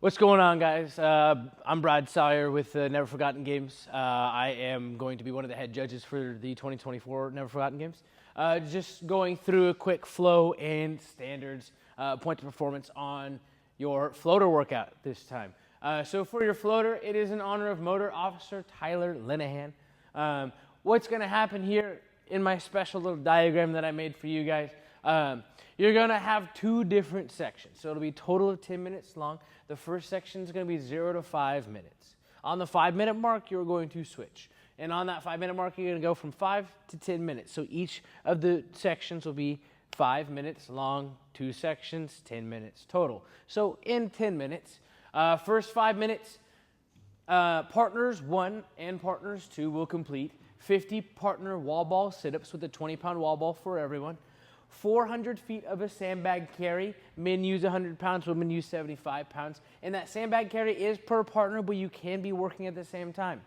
What's going on, guys? I'm Brad Salyer with the Never Forgotten Games. I am going to be one of the head judges for the 2024 Never Forgotten Games. Just going through a quick flow and standards, point of performance on your floater workout this time. So for your floater, it is in honor of Motor Officer Tyler Lenehan. What's going to happen here in my special little diagram that I made for you guys, you're going to have two different sections. So it'll be a total of 10 minutes long. The first section is going to be 0 to 5 minutes. On the 5-minute mark, you're going to switch. And on that 5-minute mark, you're going to go from 5 to 10 minutes. So each of the sections will be 5 minutes long, 2 sections, 10 minutes total. So in 10 minutes, first 5 minutes, partners 1 and partners 2 will complete 50 partner wall ball sit-ups with a 20-pound wall ball for everyone. 400 feet of a sandbag carry. Men use 100 pounds, women use 75 pounds. And that sandbag carry is per partner, but you can be working at the same time.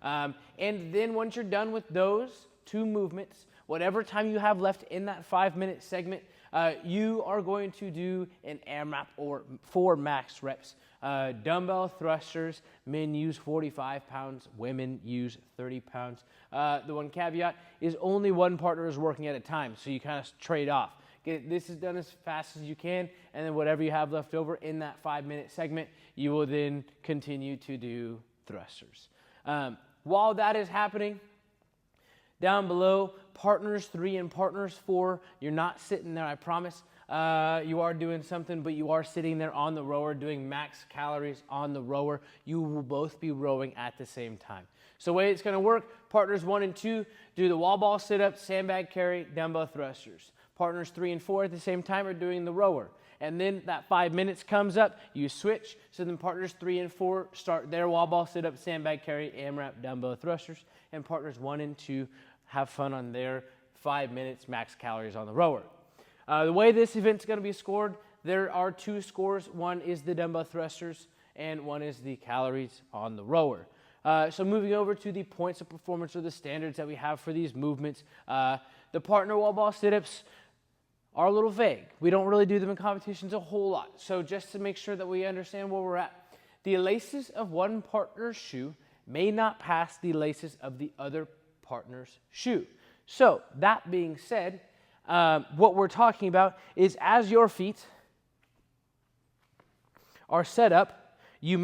And then once you're done with those 2 movements, whatever time you have left in that 5-minute segment, you are going to do an AMRAP or 4 max reps. Dumbbell thrusters, men use 45 pounds, women use 30 pounds. The one caveat is only one partner is working at a time, so you kind of trade off. This is done as fast as you can, and then whatever you have left over in that 5-minute segment, you will then continue to do thrusters. While that is happening, down below, partners 3 and partners 4, you're not sitting there, I promise. You are doing something, but you are sitting there on the rower doing max calories on the rower. You will both be rowing at the same time. So the way it's going to work, partners 1 and 2 do the wall ball sit-up, sandbag carry, dumbbell thrusters. Partners 3 and 4 at the same time are doing the rower. And then that 5 minutes comes up, you switch. So then partners 3 and 4 start their wall ball sit-up, sandbag carry, AMRAP, dumbbell thrusters. And partners 1 and 2 have fun on their 5 minutes max calories on the rower. The way this event's going to be scored, there are 2 scores. One is the dumbbell thrusters, and one is the calories on the rower. So moving over to the points of performance or the standards that we have for these movements, the partner wall ball sit-ups are a little vague. We don't really do them in competitions a whole lot. So just to make sure that we understand where we're at, the laces of one partner's shoe may not pass the laces of the other partner's shoe. So that being said, what we're talking about is as your feet are set up, you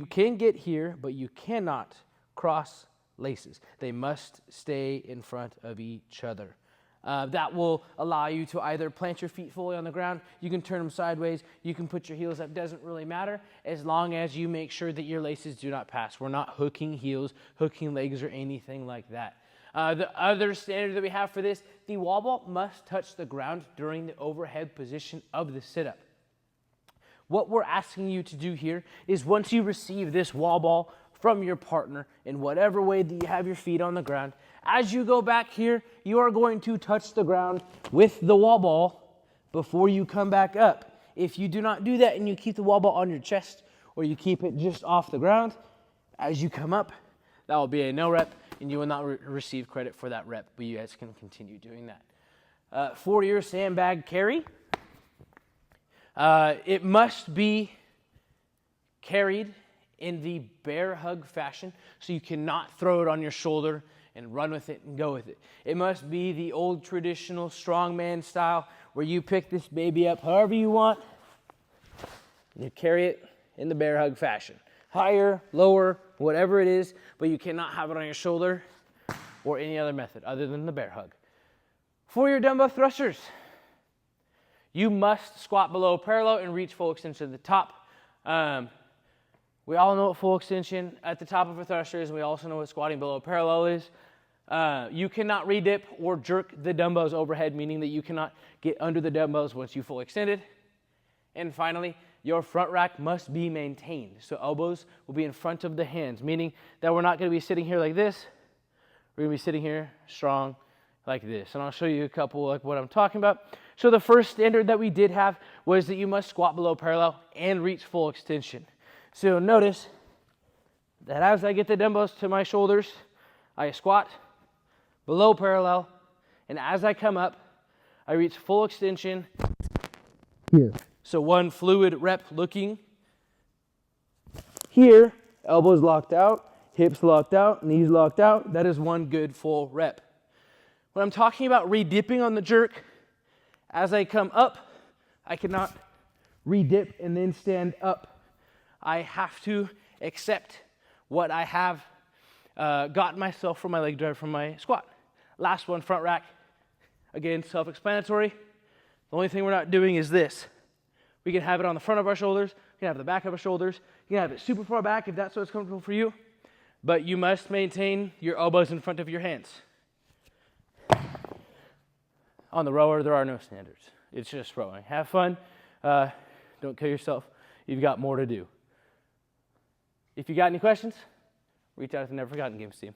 can get here, but you cannot cross laces. They must stay in front of each other. That will allow you to either plant your feet fully on the ground, you can turn them sideways, you can put your heels up, doesn't really matter, as long as you make sure that your laces do not pass. We're not hooking heels, hooking legs, or anything like that. The other standard that we have for this, the wall ball must touch the ground during the overhead position of the sit-up. What we're asking you to do here is once you receive this wall ball from your partner in whatever way that you have your feet on the ground, as you go back here, you are going to touch the ground with the wall ball before you come back up. If you do not do that and you keep the wall ball on your chest or you keep it just off the ground, as you come up, that will be a no rep, and you will not receive credit for that rep, but you guys can continue doing that. For your sandbag carry, it must be carried in the bear hug fashion, so you cannot throw it on your shoulder and run with it and go with it. It must be the old traditional strongman style where you pick this baby up however you want, and you carry it in the bear hug fashion. Higher, lower, whatever it is, but you cannot have it on your shoulder or any other method other than the bear hug. For your dumbbell thrusters, you must squat below parallel and reach full extension at the top. We all know what full extension at the top of a thruster is, and we also know what squatting below parallel is. You cannot redip or jerk the dumbbells overhead, meaning that you cannot get under the dumbbells once you full extended. And finally, your front rack must be maintained. So elbows will be in front of the hands, meaning that we're not going to be sitting here like this. We're going to be sitting here strong like this. And I'll show you a couple like what I'm talking about. So the first standard that we did have was that you must squat below parallel and reach full extension. So notice that as I get the dumbbells to my shoulders, I squat below parallel, and as I come up, I reach full extension here. So one fluid rep looking here, elbows locked out, hips locked out, knees locked out. That is one good full rep. When I'm talking about re-dipping on the jerk, as I come up, I cannot re-dip and then stand up. I have to accept what I have gotten myself from my leg drive from my squat. Last one, front rack. Again, self-explanatory. The only thing we're not doing is this. We can have it on the front of our shoulders. We can have the back of our shoulders. You can have it super far back if that's what's comfortable for you. But you must maintain your elbows in front of your hands. On the rower, there are no standards. It's just rowing. Have fun. Don't kill yourself. You've got more to do. If you got any questions, reach out to the Never Forgotten Games team.